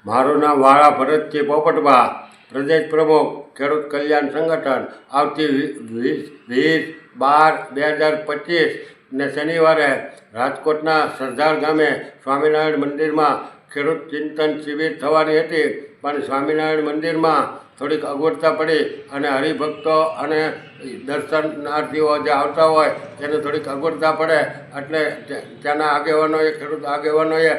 મારું નામ વાળા ભરતજી પોપટભા, પ્રદેશ પ્રમુખ ખેડૂત કલ્યાણ સંગઠન. આવતી 20/12/2025 ને શનિવારે રાજકોટના સરદાર ગામે સ્વામિનારાયણ મંદિરમાં ખેડૂત ચિંતન શિબિર થવાની હતી, પણ સ્વામિનારાયણ મંદિરમાં થોડીક અગવડતા પડી અને હરિભક્તો અને દર્શનાર્થીઓ જે આવતા હોય તેને થોડીક અગવડતા પડે એટલે ત્યાંના ખેડૂત આગેવાનોએ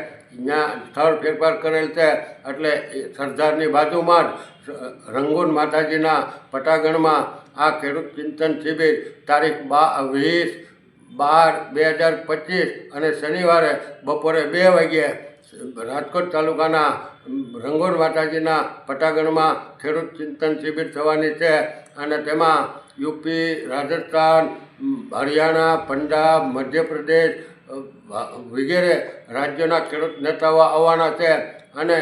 ત્યાં સ્થળ ફેરફાર કરેલ છે. એટલે સરદારની બાજુમાં જ રંગૂન માતાજીના પટાગણમાં આ ખેડૂત ચિંતન શિબિર તારીખ 20/12/2025 અને શનિવારે બપોરે 2 વાગ્યે રાજકોટ તાલુકાના રંગૂન માતાજીના પટાગણમાં ખેડૂત ચિંતન શિબિર થવાની છે. અને તેમાં યુપી, રાજસ્થાન, હરિયાણા, પંજાબ, મધ્યપ્રદેશ વગેરે રાજ્યોના ખેડૂત નેતાઓ આવવાના છે. અને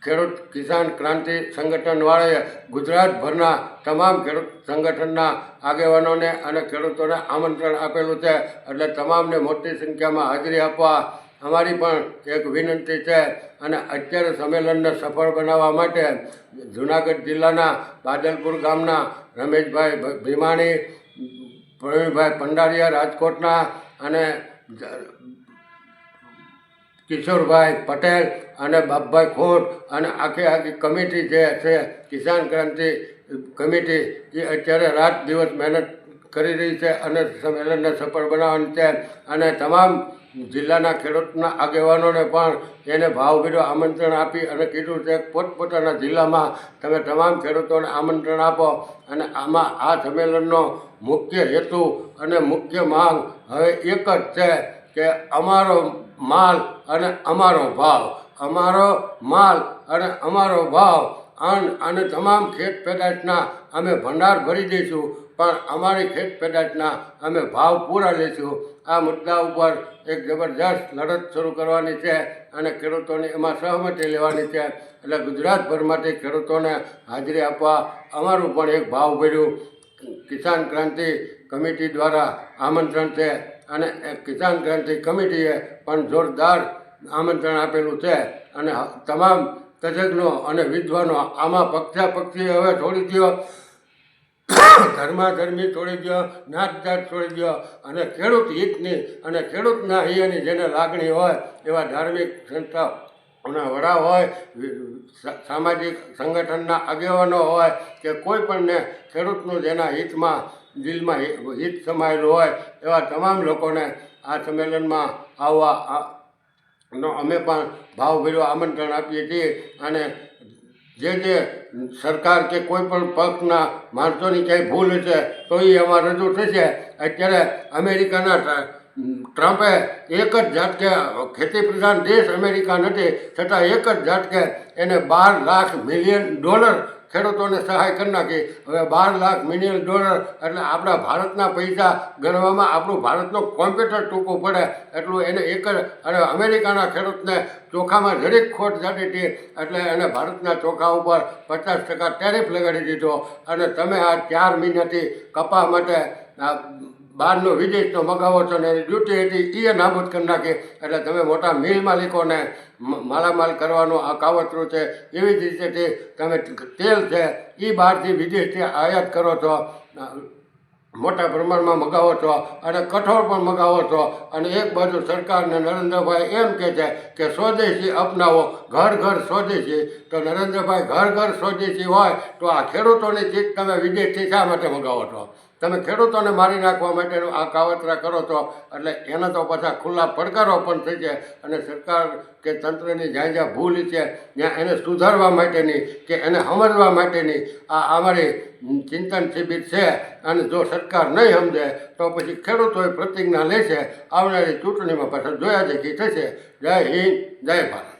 ખેડૂત કિસાન ક્રાંતિ સંગઠનવાળાએ ગુજરાતભરના તમામ ખેડૂત સંગઠનના આગેવાનોને અને ખેડૂતોને આમંત્રણ આપેલું છે. એટલે તમામને મોટી સંખ્યામાં હાજરી આપવા અમારી પણ એક વિનંતી છે. અને અત્યારે સંમેલનને સફળ બનાવવા માટે જૂનાગઢ જિલ્લાના બાદલપુર ગામના રમેશભાઈ ભીમાણી, પ્રવીણભાઈ પંડારિયા રાજકોટના અને કિશોરભાઈ પટેલ અને બાપભાઈ ખોટ અને આખી કમિટી જે છે કિસાન ક્રાંતિ કમિટી એ અત્યારે રાત દિવસ મહેનત કરી રહી છે અને સંમેલનને સફળ બનાવવાની છે. અને તમામ જિલ્લાના ખેડૂતના આગેવાનોને પણ એને ભાવભીરું આમંત્રણ આપી અને કીધું છે પોતપોતાના જિલ્લામાં તમે તમામ ખેડૂતોને આમંત્રણ આપો. અને આમાં આ સંમેલનનો મુખ્ય હેતુ અને મુખ્ય માંગ હવે એક જ છે કે અમારો માલ અને અમારો ભાવ, અમારો માલ અને અમારો ભાવ. અને તમામ ખેત પેદાશના અમે ભંડાર ભરી દઈશું, પણ અમારી ખેત પેદાશના અમે ભાવ પૂરા લઈશું. આ મુદ્દા ઉપર એક જબરજસ્ત લડત શરૂ કરવાની છે અને ખેડૂતોને એમાં સહમતિ લેવાની છે. એટલે ગુજરાતભરમાંથી ખેડૂતોને હાજરી આપવા અમારું પણ એક ભાવભર્યું કિસાન ક્રાંતિ કમિટી દ્વારા આમંત્રણ છે. અને કિસાન ક્રાંતિ કમિટીએ પણ જોરદાર આમંત્રણ આપેલું છે. અને તમામ તજજ્ઞો અને વિદ્વાનો આમાં પક્ષાપક્ષી હવે છોડી દો, ધર્માધર્મી છોડી દો, નાત જાત છોડી દો અને ખેડૂત હિતની અને ખેડૂતના હિયની જેને લાગણી હોય એવા ધાર્મિક સંસ્થાઓના વડા હોય, સામાજિક સંગઠનના આગેવાનો હોય કે કોઈ પણને ખેડૂતનું જેના હિતમાં દિલમાં હિત સમાયેલું હોય એવા તમામ લોકોને આ સંમેલનમાં આવવા નો અમે પણ ભાવભર્યું આમંત્રણ આપીએ છીએ. અને જે સરકાર કે કોઈ પણ પક્ષના માણસોની ક્યાંય ભૂલ છે તો એ એમાં રજૂ થશે. અત્યારે અમેરિકાના ટ્રમ્પે એક જ ઝાટકે, ખેતી પ્રધાન દેશ અમેરિકા નથી છતાં એક જ ઝાટકે એને $12 મિલિયન ખેડૂતોને સહાય કરી નાખી. હવે $12 મિલિયન એટલે આપણા ભારતના પૈસા ગણવામાં આપણું ભારતનું કોમ્પ્યુટર ટૂંકું પડે એટલું એને એક જ. અને અમેરિકાના ખેડૂતને ચોખામાં જરીક ખોટ જતી હતી એટલે એને ભારતના ચોખા ઉપર 50% ટેરિફ લગાડી દીધો. અને તમે આ 4 મહિનાથી કપા માટે બહારનો વિદેશનો મગાવો છો ને એની ડ્યુટી હતી એ નાબૂદ કરી નાખી. એટલે તમે મોટા મિલ માલિકોને માલામાલ કરવાનું આ કાવતરું છે. એવી જ રીતે તમે તેલ છે એ બહારથી વિદેશથી આયાત કરો છો, મોટા પ્રમાણમાં મગાવો છો અને કઠોળ પણ મગાવો છો. અને એક બાજુ સરકારને નરેન્દ્રભાઈ એમ કહે છે કે સ્વદેશી અપનાવો, ઘર ઘર સ્વદેશી. તો નરેન્દ્રભાઈ ઘર ઘર સ્વદેશી હોય તો આ ખેડૂતોની ચીજ તમે વિદેશથી શા માટે મગાવો છો? તમે ખેડૂતોને મારી નાખવા માટેનું આ કાવતરા કરો છો. એટલે એના તો પાછા ખુલ્લા પડકારો પણ થઈ છે. અને સરકાર કે તંત્રની જ્યાં જ્યાં ભૂલ છે ત્યાં એને સુધારવા માટેની કે એને સમજવા માટેની આ અમારી ચિંતન શિબિર છે. અને જો સરકાર નહીં સમજે તો પછી ખેડૂતોએ પ્રતિજ્ઞા લેશે, આવનારી ચૂંટણીમાં પાછળ જોયા જેથી થશે. જય હિન્દ, જય ભારત.